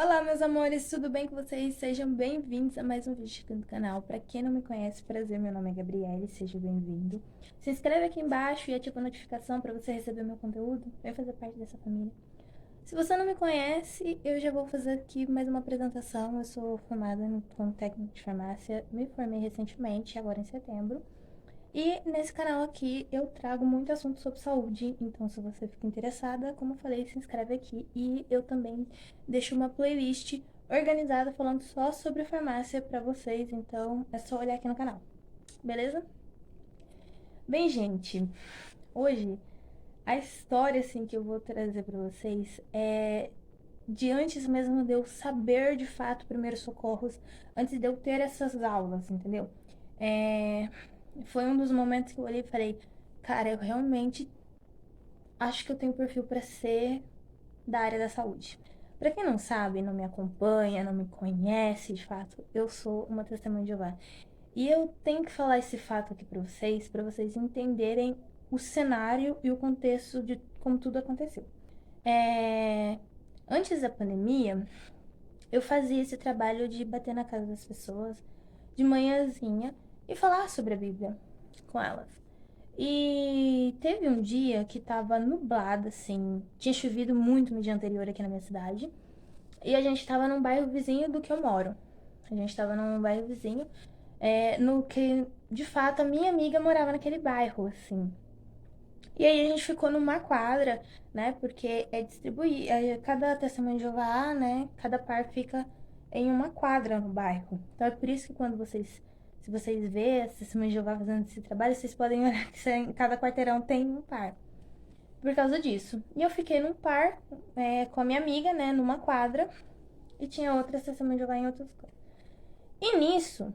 Olá, meus amores, tudo bem com vocês? Sejam bem-vindos a mais um vídeo aqui no canal. Para quem não me conhece, prazer, meu nome é Gabriele, seja bem-vindo. Se inscreve aqui embaixo e ativa a notificação para você receber meu conteúdo. Vem fazer parte dessa família. Se você não me conhece, eu já vou fazer aqui mais uma apresentação. Eu sou formada como técnico de farmácia, me formei recentemente, agora em setembro. E nesse canal aqui eu trago muito assunto sobre saúde, então se você fica interessada, como eu falei, se inscreve aqui. E eu também deixo uma playlist organizada falando só sobre farmácia pra vocês, então é só olhar aqui no canal, beleza? Bem, gente, hoje a história assim que eu vou trazer pra vocês é de antes mesmo de eu saber de fato primeiros socorros, antes de eu ter essas aulas, entendeu? É, Foi um dos momentos que eu olhei e falei, cara, eu realmente acho que eu tenho perfil para ser da área da saúde. Para quem não sabe, não me acompanha, não me conhece, de fato, eu sou uma testemunha de Jeová. E eu tenho que falar esse fato aqui para vocês entenderem o cenário e o contexto de como tudo aconteceu. É... Antes da pandemia, eu fazia esse trabalho de bater na casa das pessoas de manhãzinha e falar sobre a Bíblia com elas. E teve um dia que tava nublado, assim, tinha chovido muito no dia anterior aqui na minha cidade. E a gente tava num bairro vizinho do que eu moro. A gente tava num bairro vizinho, no que, de fato, a minha amiga morava naquele bairro, assim. E aí a gente ficou numa quadra, né? Porque é distribuir, cada testemunho de Jeová, né? Cada par fica em uma quadra no bairro. Então é por isso que quando vocês, se vocês vê as testemunhas de Jeová fazendo esse trabalho, vocês podem olhar que em cada quarteirão tem um par. Por causa disso. E eu fiquei num par, com a minha amiga, né? Numa quadra. E tinha outras testemunhas de Jeová em outros cantos. E nisso,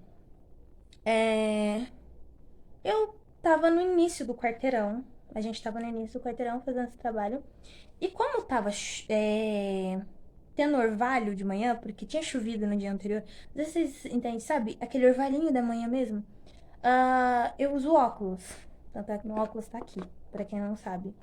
é, eu tava no início do quarteirão. A gente tava no início do quarteirão fazendo esse trabalho. E como tava tendo orvalho de manhã, porque tinha chovido no dia anterior, às vezes vocês entendem, sabe? Aquele orvalhinho da manhã mesmo. Eu uso óculos. Tanto é que meu óculos tá aqui, pra quem não sabe.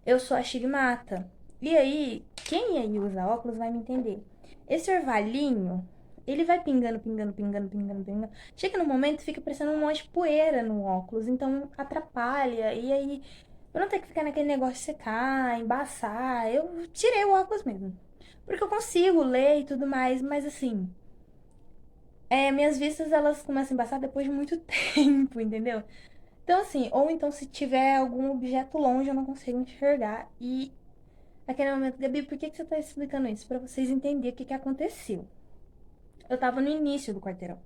Eu sou astigmata. E aí, quem aí usa óculos vai me entender. Esse orvalhinho, ele vai pingando, pingando, pingando, pingando, pingando. Chega no momento fica parecendo um monte de poeira no óculos, então atrapalha. E aí, eu não tenho que ficar naquele negócio de secar, embaçar. Eu tirei o óculos mesmo. Porque eu consigo ler e tudo mais, mas assim, minhas vistas elas começam a embaçar depois de muito tempo, entendeu? Então assim, ou então se tiver algum objeto longe eu não consigo enxergar. E naquele momento, Gabi, por que você tá explicando isso? Pra vocês entenderem o que aconteceu. Eu tava no início do quarteirão.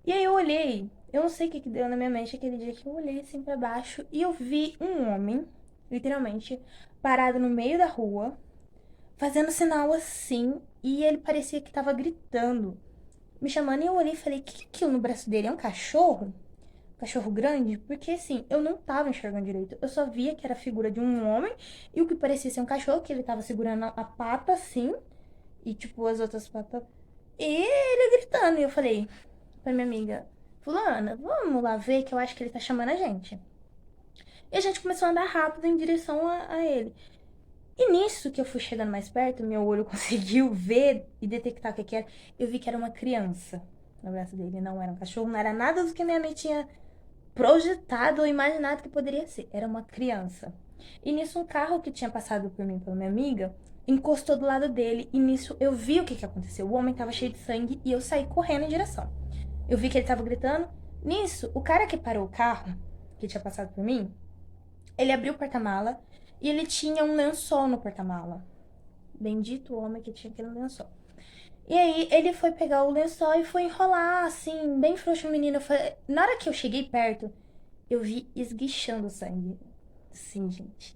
E aí eu olhei, eu não sei o que deu na minha mente aquele dia que eu olhei assim pra baixo e eu vi um homem, literalmente, parado no meio da rua, fazendo sinal assim, e ele parecia que tava gritando, me chamando, e eu olhei e falei, o que é aquilo no braço dele? É um cachorro? Um cachorro grande? Porque assim, eu não tava enxergando direito. Eu só via que era a figura de um homem e o que parecia ser um cachorro, que ele tava segurando a pata assim, e tipo, as outras patas. E ele gritando. E eu falei pra minha amiga, Fulana, vamos lá ver que eu acho que ele tá chamando a gente. E a gente começou a andar rápido em direção a ele. E nisso que eu fui chegando mais perto, meu olho conseguiu ver e detectar o que era. Eu vi que era uma criança no braço dele. Não era um cachorro, não era nada do que minha mãe tinha projetado ou imaginado que poderia ser. Era uma criança. E nisso, um carro que tinha passado por mim, pela minha amiga, encostou do lado dele. E nisso, eu vi o que aconteceu. O homem tava cheio de sangue e eu saí correndo em direção. Eu vi que ele tava gritando. Nisso, o cara que parou o carro, que tinha passado por mim, ele abriu o porta-mala e ele tinha um lençol no porta-mala. Bendito o homem que tinha aquele lençol. E aí ele foi pegar o lençol e foi enrolar, assim, bem frouxo o menino. Na hora que eu cheguei perto, eu vi esguichando sangue. Sim, gente.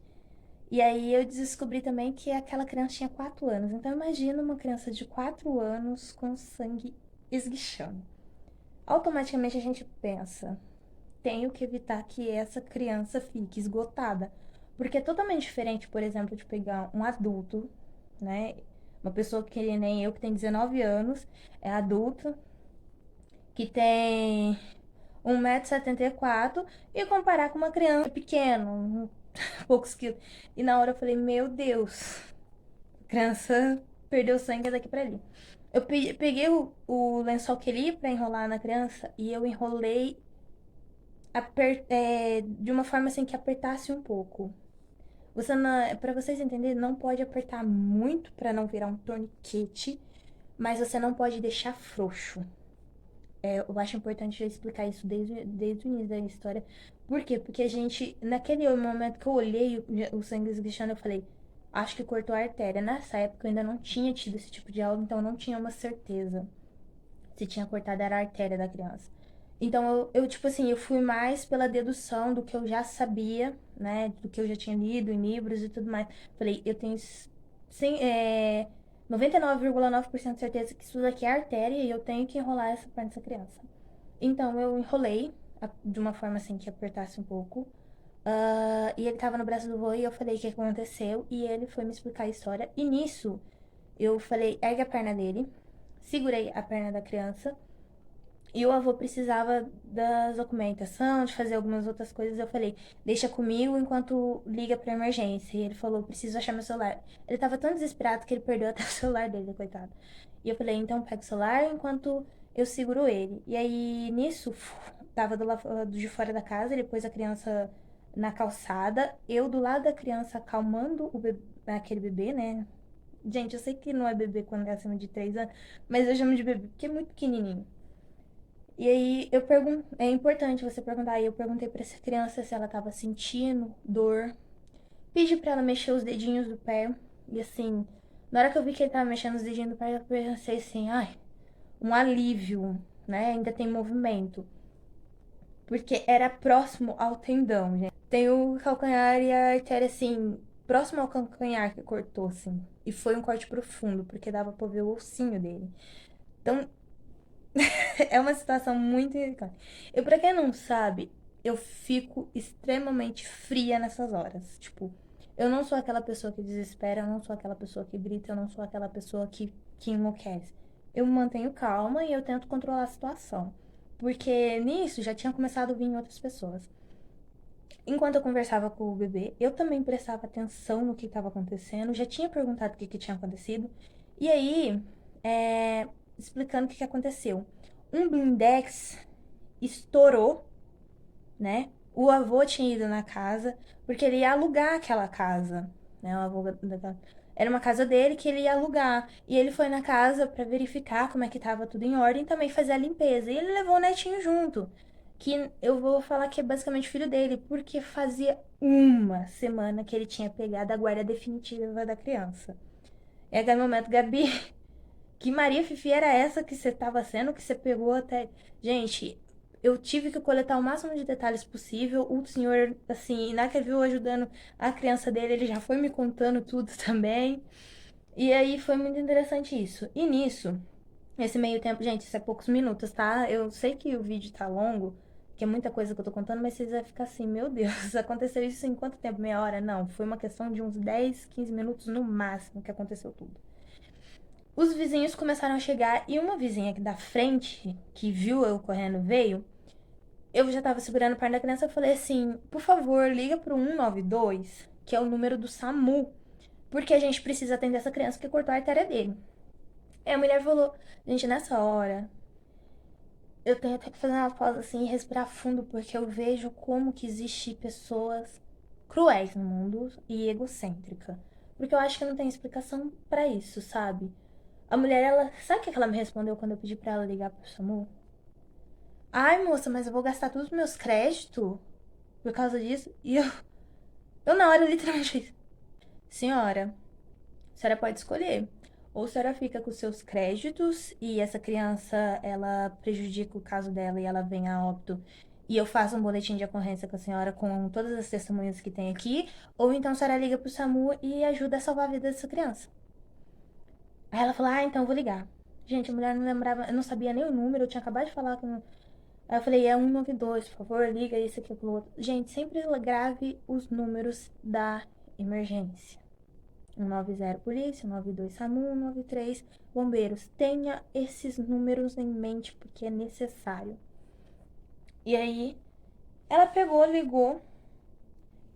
E aí eu descobri também que aquela criança tinha 4 anos. Então imagina uma criança de 4 anos com sangue esguichando. Automaticamente a gente pensa, tenho que evitar que essa criança fique esgotada. Porque é totalmente diferente, por exemplo, de pegar um adulto, né? Uma pessoa que nem eu, que tem 19 anos, é adulta, que tem 1,74 m e comparar com uma criança pequena, poucos quilos. E na hora eu falei, meu Deus, criança perdeu sangue daqui pra ali. Eu peguei o lençol que ele ia pra enrolar na criança e eu enrolei de uma forma assim que apertasse um pouco. Você não, para vocês entenderem, não pode apertar muito pra não virar um torniquete, mas você não pode deixar frouxo. Eu acho importante eu explicar isso desde o início da história. Por quê? Porque a gente, naquele momento que eu olhei o sangue esguichando, eu falei, acho que cortou a artéria. Nessa época eu ainda não tinha tido esse tipo de aula, então eu não tinha uma certeza se tinha cortado era a artéria da criança. Então tipo assim, eu fui mais pela dedução do que eu já sabia, né? Do que eu já tinha lido em livros e tudo mais. Falei, eu tenho 99,9% de certeza que isso daqui é artéria e eu tenho que enrolar essa perna dessa criança. Então eu enrolei de uma forma assim que apertasse um pouco. E ele tava no braço do vô e eu falei o que aconteceu. E ele foi me explicar a história. E nisso, eu falei, ergue a perna dele. Segurei a perna da criança. E o avô precisava da documentação, de fazer algumas outras coisas. Eu falei, deixa comigo enquanto liga pra emergência. E ele falou, preciso achar meu celular. Ele tava tão desesperado que ele perdeu até o celular dele, coitado. E eu falei, então pega o celular enquanto eu seguro ele. E aí, nisso, tava do lado de fora da casa, ele pôs a criança na calçada. Eu do lado da criança acalmando aquele bebê, né? Gente, eu sei que não é bebê quando é acima de 3 anos, mas eu chamo de bebê porque é muito pequenininho. E aí eu pergunto, é importante você perguntar. Aí eu perguntei pra essa criança se ela tava sentindo dor. Pedi pra ela mexer os dedinhos do pé. E assim, na hora que eu vi que ele tava mexendo os dedinhos do pé, eu pensei assim, ai, um alívio, né? Ainda tem movimento. Porque era próximo ao tendão, gente. Tem o calcanhar e a artéria, assim, próximo ao calcanhar que cortou, assim. E foi um corte profundo, porque dava pra ver o ossinho dele. Então, é uma situação muito delicada. Eu, pra quem não sabe, eu fico extremamente fria nessas horas. Tipo, eu não sou aquela pessoa que desespera, eu não sou aquela pessoa que grita, eu não sou aquela pessoa que enlouquece. Eu me mantenho calma e eu tento controlar a situação. Porque nisso já tinha começado a vir outras pessoas. Enquanto eu conversava com o bebê, eu também prestava atenção no que estava acontecendo, já tinha perguntado o que tinha acontecido. E aí, explicando o que aconteceu. Um blindex estourou, né? O avô tinha ido na casa, porque ele ia alugar aquela casa, né? O avô era uma casa dele que ele ia alugar. E ele foi na casa para verificar como é que tava tudo em ordem e também fazer a limpeza. E ele levou o netinho junto, que eu vou falar que é basicamente filho dele, porque fazia uma semana que ele tinha pegado a guarda definitiva da criança. É aquele momento, Gabi, que Maria Fifi era essa que você tava sendo, que você pegou até. Gente, eu tive que coletar o máximo de detalhes possível. O senhor, assim, na que viu ajudando a criança dele, ele já foi me contando tudo também. E aí foi muito interessante isso. E nisso, esse meio tempo, gente, isso é poucos minutos, tá? Eu sei que o vídeo tá longo, que é muita coisa que eu tô contando, mas vocês vão ficar assim, meu Deus, aconteceu isso em quanto tempo? Meia hora? Não, foi uma questão de uns 10, 15 minutos no máximo que aconteceu tudo. Os vizinhos começaram a chegar e uma vizinha aqui da frente, que viu eu correndo, veio. Eu já tava segurando a perna da criança, eu falei assim, por favor, liga pro 192, que é o número do SAMU, porque a gente precisa atender essa criança que cortou a artéria dele. Aí a mulher falou, gente, nessa hora, eu tenho até que fazer uma pausa assim e respirar fundo, porque eu vejo como que existe pessoas cruéis no mundo e egocêntrica. Porque eu acho que não tem explicação pra isso, sabe? A mulher, ela. Sabe o que ela me respondeu quando eu pedi pra ela ligar pro SAMU? Ai, moça, mas eu vou gastar todos os meus créditos por causa disso. E eu na hora literalmente fiz: Senhora, a senhora pode escolher. Ou a senhora fica com os seus créditos e essa criança, ela prejudica o caso dela e ela vem a óbito. E eu faço um boletim de ocorrência com a senhora com todas as testemunhas que tem aqui. Ou então a senhora liga pro SAMU e ajuda a salvar a vida dessa criança. Aí ela falou, então eu vou ligar. Gente, a mulher não lembrava, eu não sabia nem o número, eu tinha acabado de falar com. Aí eu falei, é 192, por favor, liga isso aqui pro outro. Gente, sempre grave os números da emergência. 190 polícia, 192 SAMU, 193 bombeiros. Tenha esses números em mente porque é necessário. E aí, ela pegou, ligou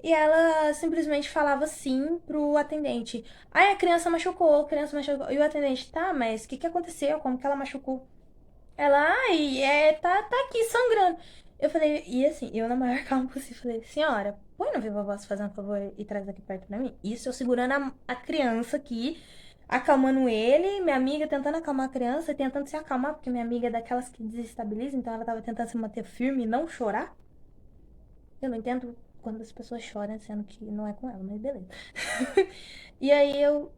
E ela simplesmente falava sim pro atendente. Ai, a criança machucou, a criança machucou. E o atendente, tá, mas o que que aconteceu? Como que ela machucou? Ela, ai, tá aqui sangrando. Eu falei, e assim, eu na maior calma possível, falei, senhora, põe no viva voz fazendo um favor e traz aqui perto pra mim. Isso eu segurando a criança aqui, acalmando ele, minha amiga tentando acalmar a criança, tentando se acalmar, porque minha amiga é daquelas que desestabiliza, então ela tava tentando se manter firme e não chorar. Eu não entendo quando as pessoas choram, sendo que não é com ela, mas beleza. E aí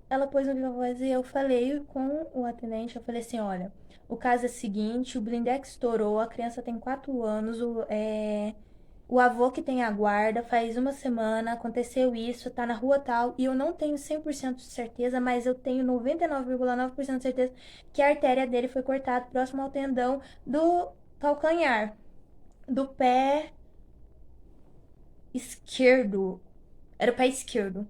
ela pôs no viva voz e eu falei com o atendente, eu falei assim, olha, o caso é o seguinte, o blindex estourou, a criança tem 4 anos, o avô que tem a guarda, faz uma semana, aconteceu isso, tá na rua tal, e eu não tenho 100% de certeza, mas eu tenho 99,9% de certeza que a artéria dele foi cortada próximo ao tendão do calcanhar, do pé esquerdo. Era o pé esquerdo.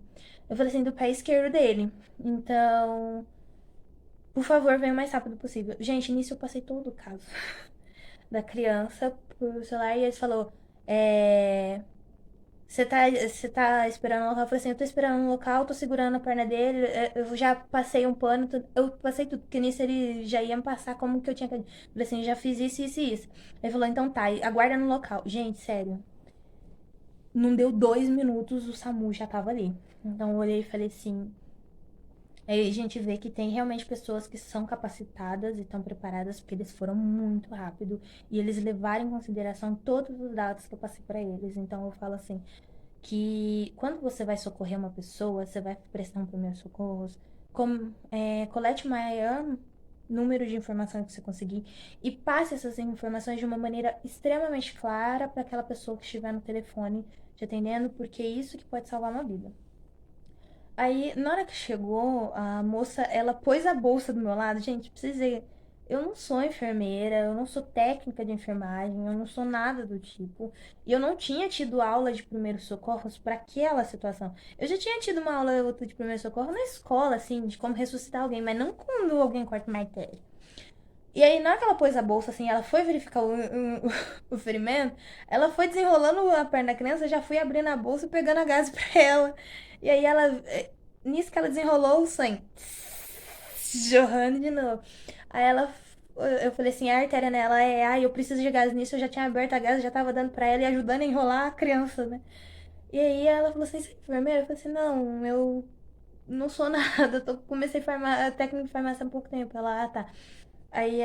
Eu falei assim, do pé esquerdo dele. Então, por favor, venha o mais rápido possível. Gente, nisso eu passei todo o caso da criança pro celular e ele falou: é. Você tá esperando no local? Eu falei assim, eu tô esperando no local, tô segurando a perna dele, eu já passei um pano, eu passei tudo, porque nisso ele já ia me passar como que eu tinha que. Eu falei assim, já fiz isso, isso e isso. Ele falou, então tá, aguarda no local. Gente, sério. Não deu 2 minutos, o SAMU já tava ali. Então eu olhei e falei assim. Aí a gente vê que tem realmente pessoas que são capacitadas e estão preparadas, porque eles foram muito rápido e eles levaram em consideração todos os dados que eu passei para eles. Então eu falo assim, que quando você vai socorrer uma pessoa, você vai prestar um primeiro socorro, colete o maior número de informações que você conseguir e passe essas informações de uma maneira extremamente clara para aquela pessoa que estiver no telefone te atendendo, porque é isso que pode salvar uma vida. Aí, na hora que chegou, a moça, ela pôs a bolsa do meu lado. Gente, pra vocês dizer, eu não sou enfermeira, eu não sou técnica de enfermagem, eu não sou nada do tipo. E eu não tinha tido aula de primeiros socorros para aquela situação. Eu já tinha tido uma aula ou outra de primeiro socorro na escola, assim, de como ressuscitar alguém, mas não quando alguém corta o martelo. E aí, na hora que ela pôs a bolsa, assim, ela foi verificar o ferimento, ela foi desenrolando a perna da criança, eu já fui abrindo a bolsa e pegando a gás pra ela. E aí nisso que ela desenrolou o sangue, jorrando de novo. Aí eu falei assim, a artéria nela ai, eu preciso de gás nisso, eu já tinha aberto a gás, já tava dando pra ela e ajudando a enrolar a criança, né? E aí ela falou assim, você é enfermeira? Eu falei assim, não, eu não sou nada, comecei técnica de farmácia há pouco tempo. Ela, ah, tá. Aí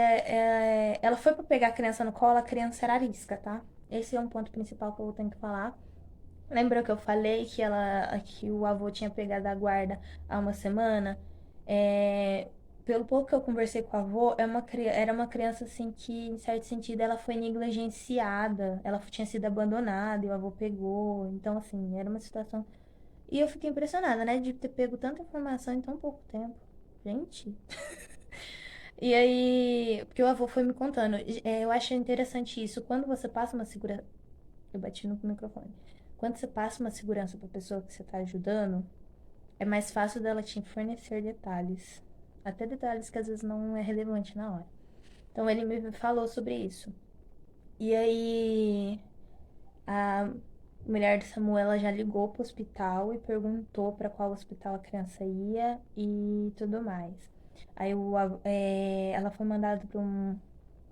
ela foi pra pegar a criança no colo, a criança era arisca, tá? Esse é um ponto principal que eu tenho que falar. Lembra que eu falei que o avô tinha pegado a guarda há uma semana? É, pelo pouco que eu conversei com o avô, era uma criança assim que, em certo sentido, ela foi negligenciada, ela tinha sido abandonada e o avô pegou. Então, assim, era uma situação. E eu fiquei impressionada, né, de ter pego tanta informação em tão pouco tempo. Gente. E aí, porque o avô foi me contando, eu acho interessante isso. Quando você passa uma segurança. Eu bati no microfone. Quando você passa uma segurança pra pessoa que você tá ajudando, é mais fácil dela te fornecer detalhes. Até detalhes que às vezes não é relevante na hora. Então ele me falou sobre isso. E aí, a mulher do Samuel ela já ligou pro hospital e perguntou para qual hospital a criança ia e tudo mais. Aí ela foi mandada para um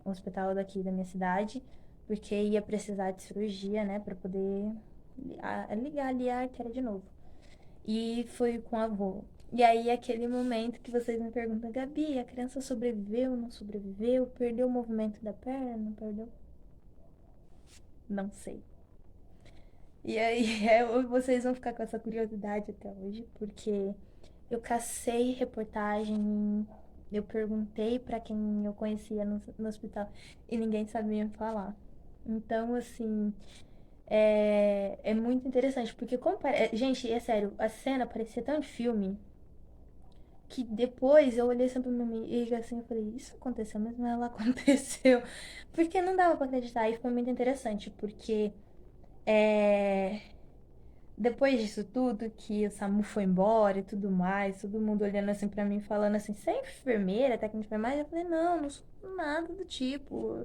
hospital daqui da minha cidade, porque ia precisar de cirurgia, né, para poder ligar ali a artéria de novo. E foi com o avô. E aí, aquele momento que vocês me perguntam, Gabi, a criança sobreviveu, não sobreviveu? Perdeu o movimento da perna? Não perdeu? Não sei. E aí, vocês vão ficar com essa curiosidade até hoje, porque eu cacei reportagem, eu perguntei pra quem eu conhecia no hospital e ninguém sabia me falar. Então, assim, é muito interessante, porque gente, é sério, a cena parecia tão de filme que depois eu olhei sempre pra minha amiga assim e falei, isso aconteceu mesmo? Ela aconteceu. Porque não dava pra acreditar e foi muito interessante, porque é, depois disso tudo, que o SAMU foi embora e tudo mais, todo mundo olhando assim pra mim, falando assim, você é enfermeira, técnica de enfermagem? Eu falei, não, não sou nada do tipo.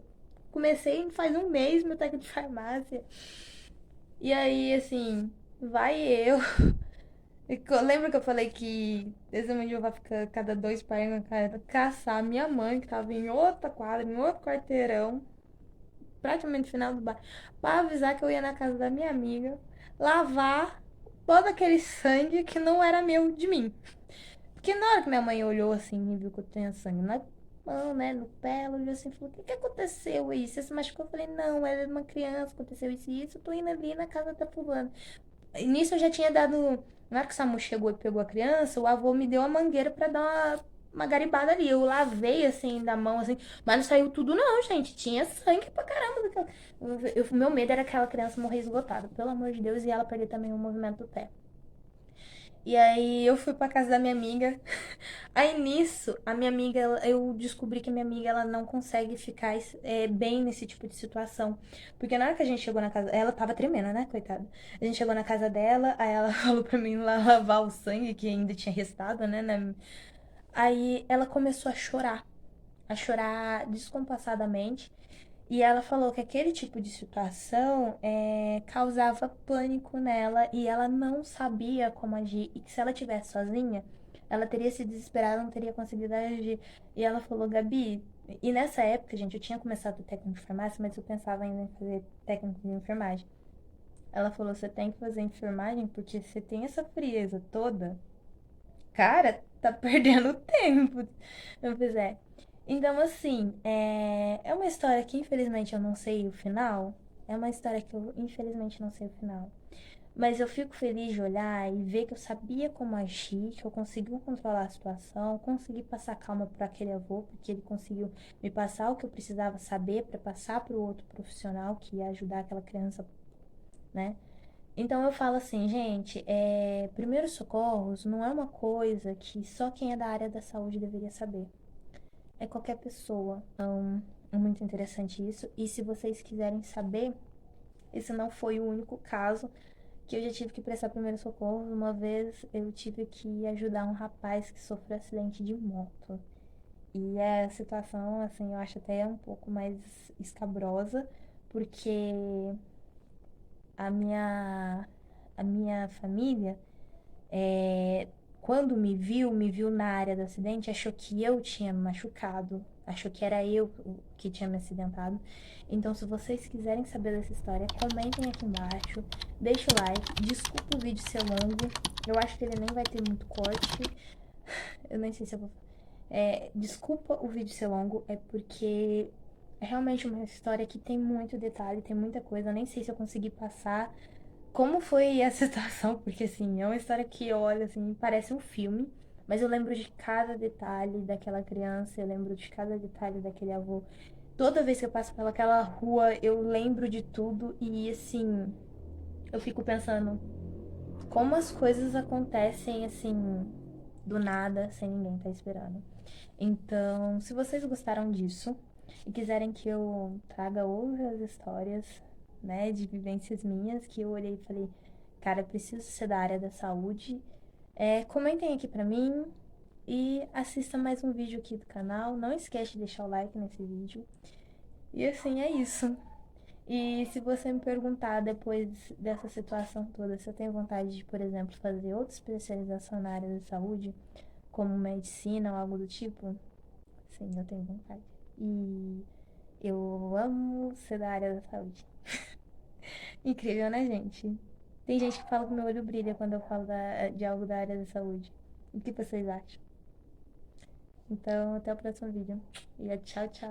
Comecei faz um mês meu técnico de farmácia. E aí, assim. Vai eu. Lembra que eu falei que esse menino vai ficar cada dois pais na cara caçar a minha mãe, que tava em outra quadra, em outro quarteirão, praticamente no final do bar, pra avisar que eu ia na casa da minha amiga, lavar todo aquele sangue que não era meu de mim. Porque na hora que minha mãe olhou assim e viu que eu tinha sangue na mão, né, no pé, ela olhou assim e falou: O que que aconteceu aí? Você se machucou? Eu falei: Não, ela é uma criança, aconteceu isso e isso, eu tô indo ali na casa da fulana. E nisso eu já tinha dado. Na hora que o SAMU chegou e pegou a criança, o avô me deu a mangueira pra dar uma garibada ali. Eu lavei assim da mão, assim, mas não saiu tudo, não, gente. Tinha sangue pra caramba. Meu medo era que aquela criança morrer esgotada, pelo amor de Deus, e ela perder também o movimento do pé. E aí eu fui pra casa da minha amiga. Aí nisso, a minha amiga, eu descobri que a minha amiga ela não consegue ficar bem nesse tipo de situação. Porque na hora que a gente chegou na casa, ela tava tremendo, né, coitada? A gente chegou na casa dela, aí ela falou pra mim lá lavar o sangue que ainda tinha restado, né? Aí ela começou a chorar descompassadamente. E ela falou que aquele tipo de situação causava pânico nela e ela não sabia como agir. E que se ela tivesse sozinha, ela teria se desesperado, não teria conseguido agir. E ela falou: Gabi, e nessa época, gente, eu tinha começado o técnico de farmácia, mas eu pensava ainda em fazer técnico de enfermagem. Ela falou: você tem que fazer enfermagem porque você tem essa frieza toda. Cara, tá perdendo tempo. Eu fiz, é. Então, assim, é uma história que infelizmente eu não sei o final. É uma história que eu infelizmente não sei o final. Mas eu fico feliz de olhar e ver que eu sabia como agir, que eu consegui controlar a situação, consegui passar calma para aquele avô, porque ele conseguiu me passar o que eu precisava saber para passar para o outro profissional que ia ajudar aquela criança, né? Então eu falo assim, gente, primeiros socorros não é uma coisa que só quem é da área da saúde deveria saber. É qualquer pessoa. Então, é muito interessante isso. E se vocês quiserem saber, esse não foi o único caso que eu já tive que prestar primeiro socorro. Uma vez eu tive que ajudar um rapaz que sofreu acidente de moto. E a situação, assim, eu acho até um pouco mais escabrosa, porque a minha, a minha família, é, quando me viu na área do acidente, achou que eu tinha me machucado, achou que era eu que tinha me acidentado. Então, se vocês quiserem saber dessa história, comentem aqui embaixo, deixa o like, desculpa o vídeo ser longo, eu acho que ele nem vai ter muito corte, eu nem sei se eu vou... desculpa o vídeo ser longo, é porque é realmente uma história que tem muito detalhe, tem muita coisa, eu nem sei se eu consegui passar como foi a situação, porque assim, é uma história que olha assim, parece um filme, mas eu lembro de cada detalhe daquela criança, eu lembro de cada detalhe daquele avô. Toda vez que eu passo pelaquela rua, eu lembro de tudo e assim, eu fico pensando como as coisas acontecem assim, do nada, sem ninguém estar esperando. Então, se vocês gostaram disso e quiserem que eu traga outras histórias, né, de vivências minhas, que eu olhei e falei, cara, eu preciso ser da área da saúde, comentem aqui pra mim e assista mais um vídeo aqui do canal. Não esquece de deixar o like nesse vídeo. E assim, é isso. E se você me perguntar depois dessa situação toda, se eu tenho vontade de, por exemplo, fazer outra especialização na área da saúde, como medicina ou algo do tipo, sim, eu tenho vontade. E eu amo ser da área da saúde. Incrível, né, gente? Tem gente que fala que meu olho brilha quando eu falo de algo da área da saúde. O que vocês acham? Então, até o próximo vídeo. E tchau, tchau.